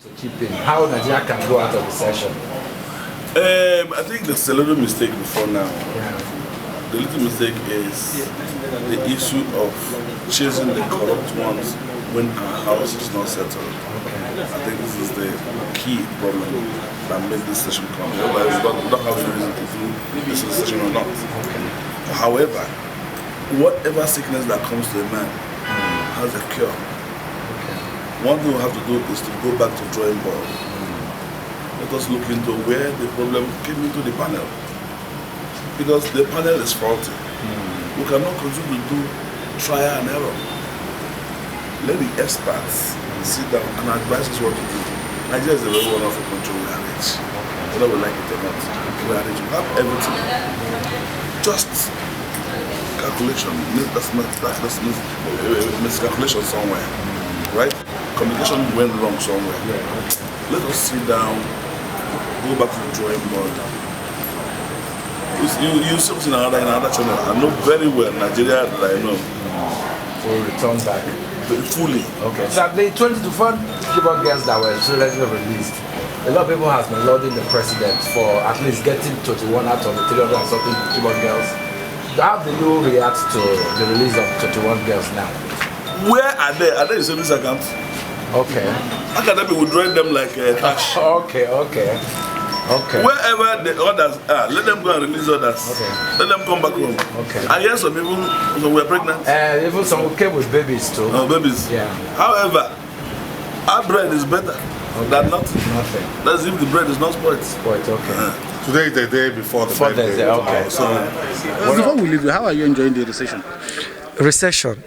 to keep in? How Nigeria can go out of recession? I think there's a little mistake before now. Yeah. The little mistake is the issue of chasing the corrupt ones when our house is not settled. Okay. I think this is the key problem that made this session come. Otherwise, we don't have any reason to do this session or not. Okay. However, whatever sickness that comes to a man has a cure. Okay. One thing we have to do is to go back to drawing board. Let us look into where the problem came into the panel. Because the panel is faulty. We cannot continue to do trial and error. Let the experts sit down and advise us what to do. Nigeria is the very one of the control we are rich. Whether we like it or not, we are rich. We have everything. Just calculation. That's miscalculation somewhere. Right? Communication went wrong somewhere. Let us sit down, go back to the drawing board. You something in another channel. I know very well Nigeria that I know. We'll return back. Fully. Okay. So the 24 keyboard girls that were released, a lot of people have been lauding the president for at least getting 21 out of the 300 and something keyboard girls. How do you react to the release of 21 girls now? Where are they? Are they in savings accounts? Okay. How can they be withdrawing them like cash? Okay. Wherever the others are, let them go and release others. Okay. Let them come back home. Okay. I hear some people were pregnant. Even some came with babies too. Babies. Yeah. However, our bread is better than nothing. That's if the bread is not spoiled. Spoiled, okay. Today is the day before the birthday. Okay. So, before we leave, how are you enjoying the recession? Recession.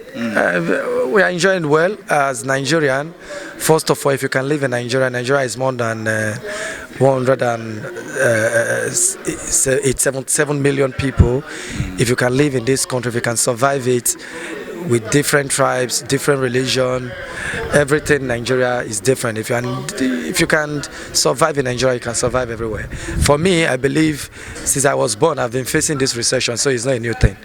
We are enjoying well as Nigerian. First of all, if you can live in Nigeria, Nigeria is more than 177 million people. If you can live in this country, if you can survive it with different tribes, different religion, everything in Nigeria is different. If you can survive in Nigeria, you can survive everywhere. For me, I believe since I was born, I've been facing this recession, so it's not a new thing.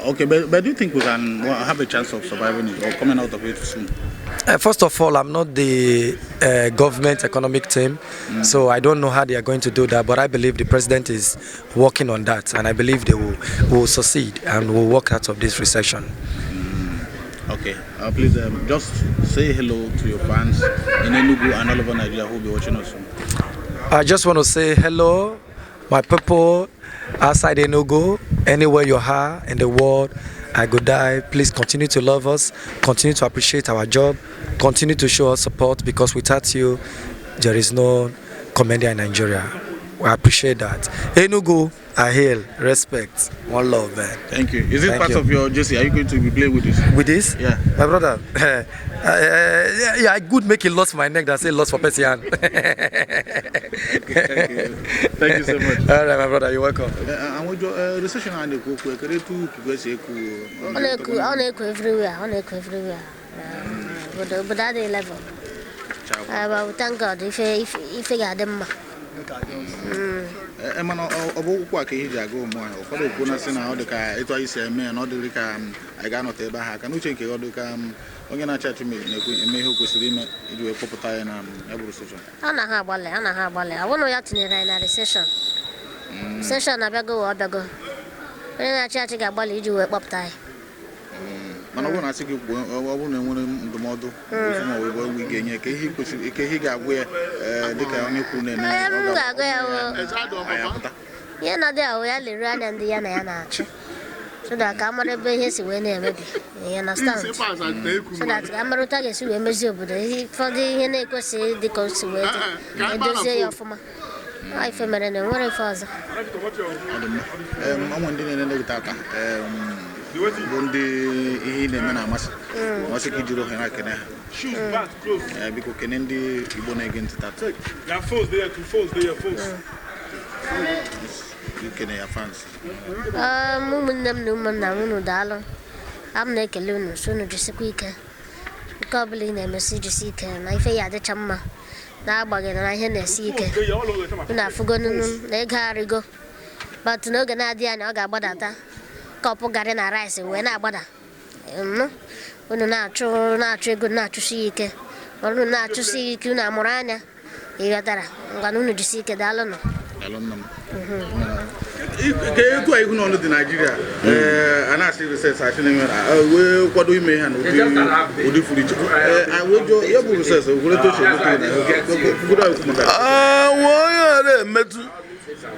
Okay, but do you think we can have a chance of surviving it or coming out of it soon? First of all, I'm not the government economic team, so I don't know how they are going to do that, but I believe the president is working on that, and I believe they will succeed and will work out of this recession. Okay, please just say hello to your fans in Enugu and all over Nigeria who will be watching us soon. I just want to say hello, my people outside Enugu, anywhere you are in the world. I go die. Please continue to love us, continue to appreciate our job, continue to show us support, because without you, there is no comedian in Nigeria. We appreciate that. Enugu, I hail, respect, one love, man. Thank you. Is it part of your jersey? Are you going to be playing with this? With this? Yeah. My brother, I could make it lost for my neck than say lost for Persian. Thank you. Thank you so much. All right, my brother, you're welcome. Recession and the everywhere. But at the level. But thank God if you got them. Emma, what can you go more? For the bonus in how the car, it was a man, not the cam. I got not able to can you take all the cam? I'm going to chat to me, and may hope to do a proper time and every recession. I want to in a recession. Session, I go or go. Then I chat to get Bali, you a pop tie. Man, I want to ask you, I want the model. We gain a he got where the yeah, not there, we only run and the Yana. So that camera be his way, maybe. You understand? So that Amaruta is a measure, but for the Heneko say the coast away. I do say of my family and what if I was. I'm wondering in the Bundi in the Manamas, was a Kijuro and I can have because Kennedy, you born against that. There falls there to falls there, falls. You can have fans. Moving them no man, $1. I'm naked alone, sooner just a quick. Cobbling a message seeker, and I fay at the chamma. Now, bugging and I had a seeker. And I've forgotten the carrigo. But no good idea, no got butter. Couple got in a rice when I butter. When a natural good natural seeker. ọrụ na-achụsi ike unu amụrụ anya ịghọtara ngwa na unu jisi ike daalụ nọ ke etu ihu n'ọnụ dị Naịjirịa a na-asị reses achị na-eme wee kwado ime ha n'ụdị furu iche ya bụ reses ogologo oche onye ọrụ emetụ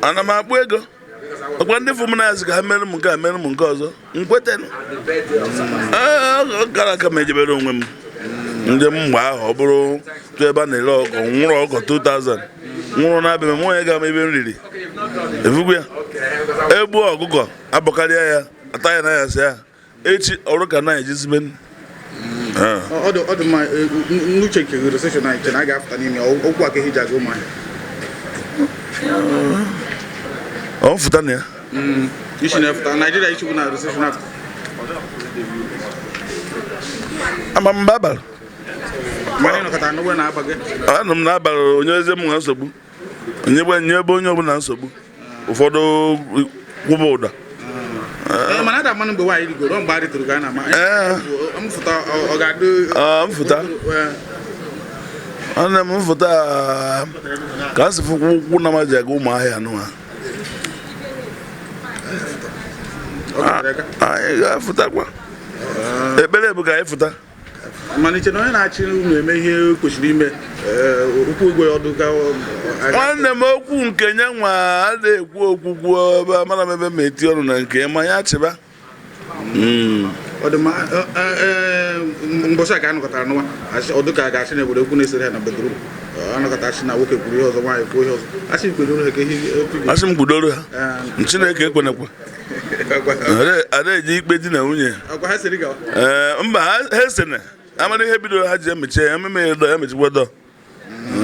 ana m akpụ ego ọkwa ndị fụ m na-azị ka ha mere m nke a mere m nke ọzọ nkwetenụ gara aka m ejebere onwe m ndị m mgbe ahụ ọ bụrụ tụ ebe a na-ere ọkọ nwụrụ ọkọ 2000 nwụrụ na-abịa m onye ga m ebe m riri efugwu ya egbuo ọkụkọ abọkarịa ya ata ya na ya sị ya echi ọrụ ka na-ejizibe ọ dị mma n'uche nke recession anyị na a ga-afụta n'ime okwu aka ihe ji aga ụmụahịa ọ mfụta na ya isi na-efụta Naịjirịa ichukwu na recession afta ama mba abalị mana ịnọkọta n'ụgbọ na-aba gị anọ m n'abalị onye eze m nwe nsogbu onye ebe onye ọbụla nsogbu ụfọdụ kwụba ụda mana ada mmanụ mgbe nwaanyị rigoro mgbe a ritụrụ ka a na-ama mfụta ọ ga-adị mfụta nwanne m mfụta ka a sị fụ ụkwụ na maji aga ụmụahịa nụwa anyị ga-afụtakwa ekpere bụ ka anyị fụta mana iche na onye na-achị unu eme ihe kwesịrị ime okwu ego ya ọdụ ka nwanne m okwu nke nye nwa a na-ekwu okwukwu ebe amara m ebe ma eti ọnụ na nke ma ya chịba ọ dị mma mbọchị a ka a nọkọtara n'ụwa ọdụ ka a ga-achị na obodo okwu na-esere ha na bedrum anọkọta achị na nwoke kwuru ihe ọzọ nwaanyị kwuo ihe ọzọ asị kwedoro ha ka ihe asị m kwudoro ha Chineke ekwenekwa ada eji ikpe di na nwunye mba ha esene amara ihe bidoro ha ji emechie ya ememeghe dọ ya mechikwa dọ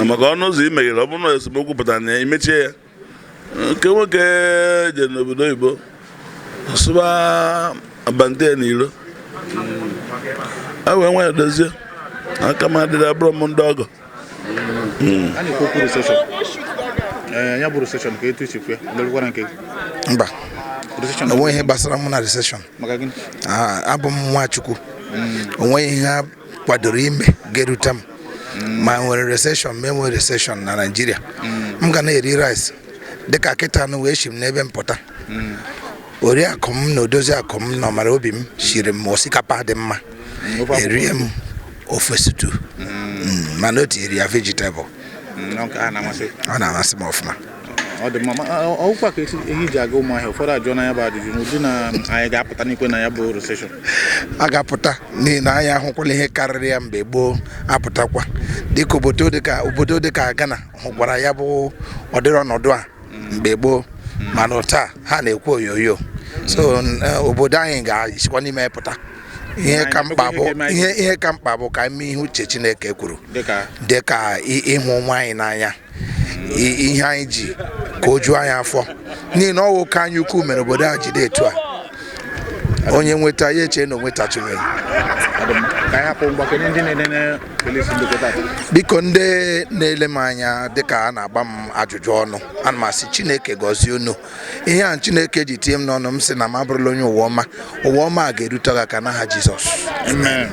maka ọnụ ụzọ imeghere ọ bụrụ na esemokwu pụtara na ya imechie ya nke nwoke je n'obodo oyibo sụba abante na iro a wee nwa ya dozie aka m adịrị abụrụ m ndị ọgọ a na-ekwu okwu recession ya bụ recession ka etu ichekwa nlerụkwara nke mba onwe ihe gbasara mụ na recession maka gịnị abụ m Nwachukwu onwe ihe ha kwadoro ime ga-erute m ma nwere recession ma enwere recession na Naịjirịa m ga na-eri rice dịka kịta anụ wee shi m n'ebe m pụta oriakụ m na odozi akụ m na ọmara obi m shiri m osikapa dị mma erie m ofe stew mana o tinyere ya vegetable ọ na-amasị m ọfụma ọ dị mma ọkwa ka ehi ji aga ụmụahịa ụfọdụ ajụọ na ya bụ ajụjụ n'ụdị na anyị ga-apụta n'ikwe na ya bụ recession a ga-apụta n'ihi na anyị ahụkwala ihe karịrị ya mgbe gboo apụtakwa dịka obodo dịka Ghana hụkwara ya bụ ọdịrị ọnọdụ a mgbe gboo mana taa ha na-ekwu oyoyo so obodo anyị ga-esikwa n'ime pụta ihe ka mkpa bụ ka ime ihe uche Chineke kwuru dịka ịhụ nwa anyị n'anya ihe anyị ji ka o juo anyị afọ n'ihi na ọwụ ka anyị ukwu mere obodo a jide etu a onye nweta ya eche na onwetachighị biko ndị na-ele m anya dịka a na-agba m ajụjụ ọnụ ana m asị Chineke gọzie unu ihe a Chineke ji tie m n'ọnụ m sị na m abụrụla onye ụwa ọma a ga-erute gị aka n'aha Jizọs. Amen.